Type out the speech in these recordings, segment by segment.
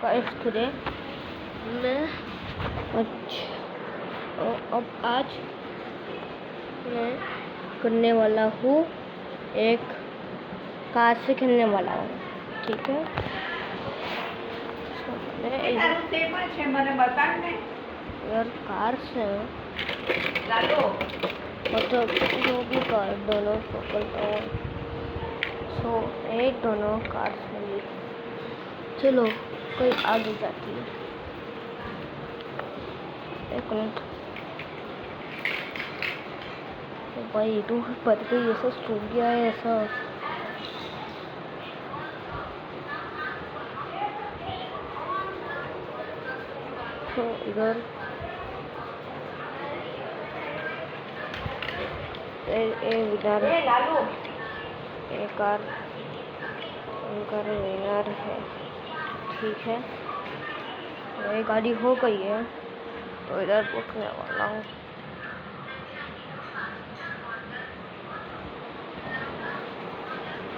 Guys today मैं अब आज मैं करने वाला हूँ एक कार से खेलने वाला हूँ। ठीक है, यार कार से मतलब जो भी कार दोनों पकड़ता हूँ एक दोनों कार से चलो कोई आगे जाती है। एक मिनट तो भाई तू पता गई ऐसा सो गया है ऐसा। तो इधर इधर एक कार विनर है। ठीक है, तो एक गाड़ी हो गई है तो इधर रुकने वाला हूँ।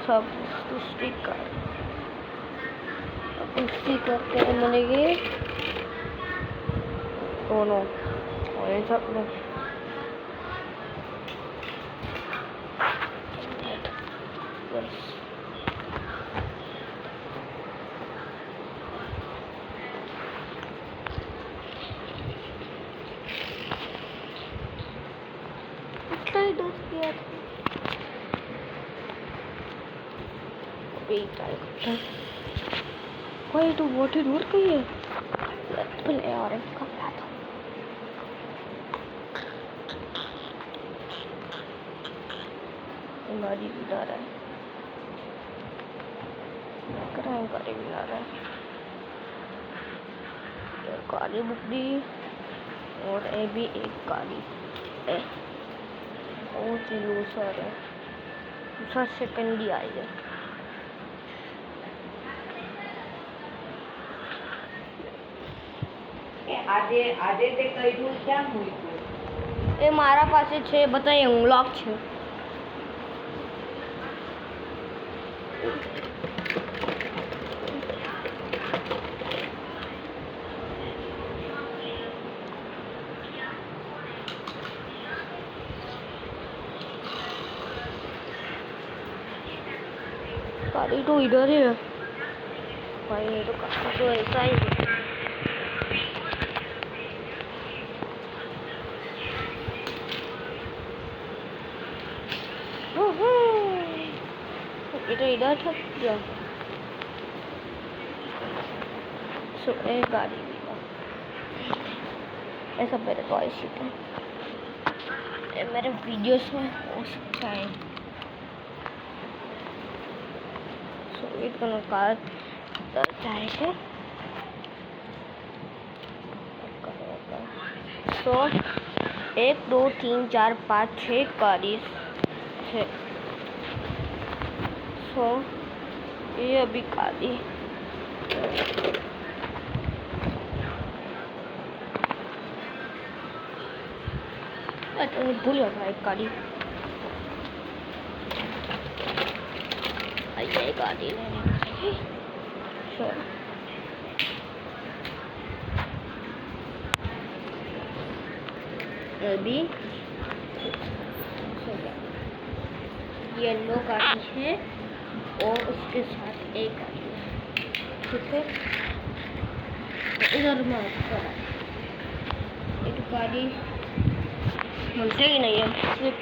सब दूसरी कार करके मिलेगी दोनों और ये सब लोग बस कोई तो बहुत ही दूर गई है यार इसका गाड़ी बिना रहा है गाड़ी बिना रहा है गाड़ी बुकड़ी और ये भी एक गाड़ी है और लूसर है दूसरा सेकंड ही आई है। આજે તે કઈરું ક્યાં મૂક્યું એ મારા પાસે છે બતાય અનલોક છે। गाड़ी तो इधर ही है भाई, ये तो काफी तो ऐसा ही है। ये तो इधर था क्या? एक गाड़ी ऐसा मेरे तो ऐसी है मेरे वीडियोस में हो सकता है। इतना कार जाएगा तो 1 2 3 4 5 6 गाड़ी है। ये अभी गाड़ी भूल गया एक गाड़ी ये गाड़ी लेने अभी येलो गाड़ी है और उसके साथ एक गाड़ी है। ठीक है, इधर में एक गाड़ी हमसे ही नहीं है सिर्फ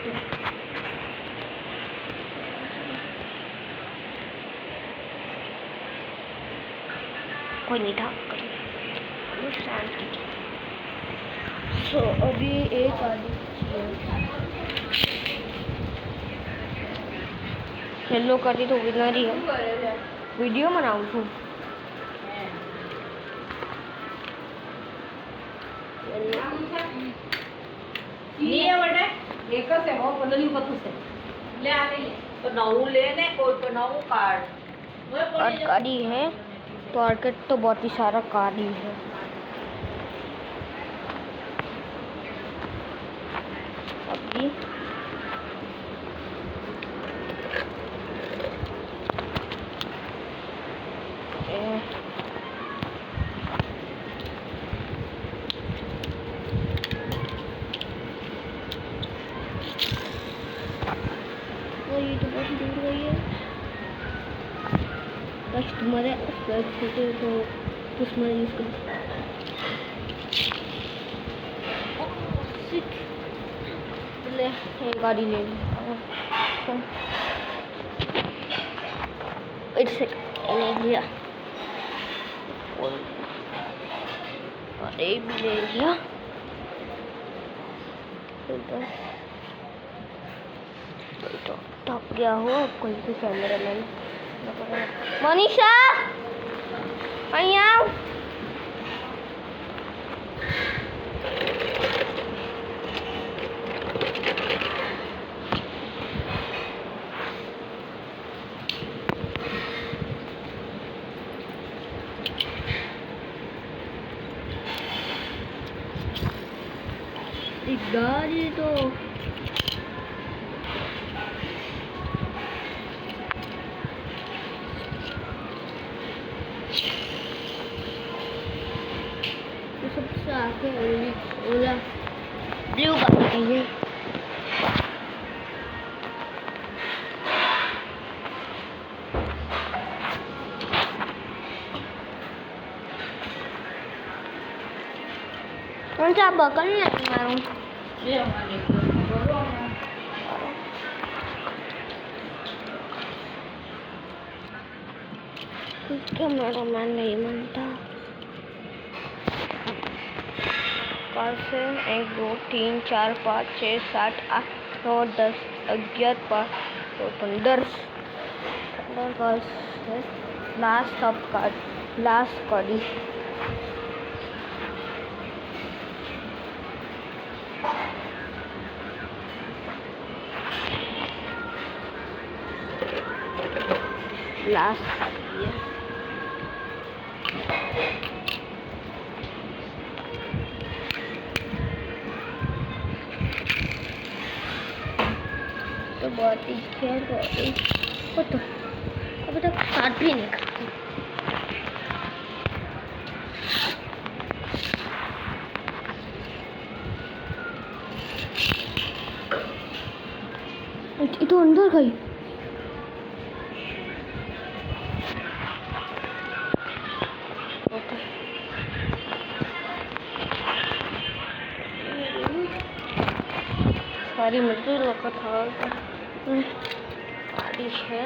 कोई नहीं था शांति। अभी एक गाड़ी येलो गाड़ी तो विनर ही है। वीडियो बनाऊँ છું એક જ છે બદલ્યું બધું છે લે આ લઈ લે તો નવું લે ને કોઈ તો નવું કાર્ડ गाड़ी है तो मार्केट तो बहुत ही सारा गाड़ी है। अभी गैस छोटे तो उसमें यूज़ कर ले ये गाड़ी ले ली इसे ले लिया और ये भी ले लिया तो टप गया हो कोई भी कैमरा मैन मनीषा અહીં આવ ગાડી તો सबसे आगे ओला ब्लू गाड़ी है कौन सा बकल नहीं मारूं ये हमारे बोलो कैमरा मैन नहीं मानता पाँच से 1 2 3 4 5 6 7 8 9 10 11 12 15 लास्ट ऑफ कार्ड लास्ट कड़ी लास्ट तो बहुत ही खेल वो तो अभी तक स्टार्ट भी नहीं करती ये तो अंदर गई सारी मजदूर लोग था बारिश है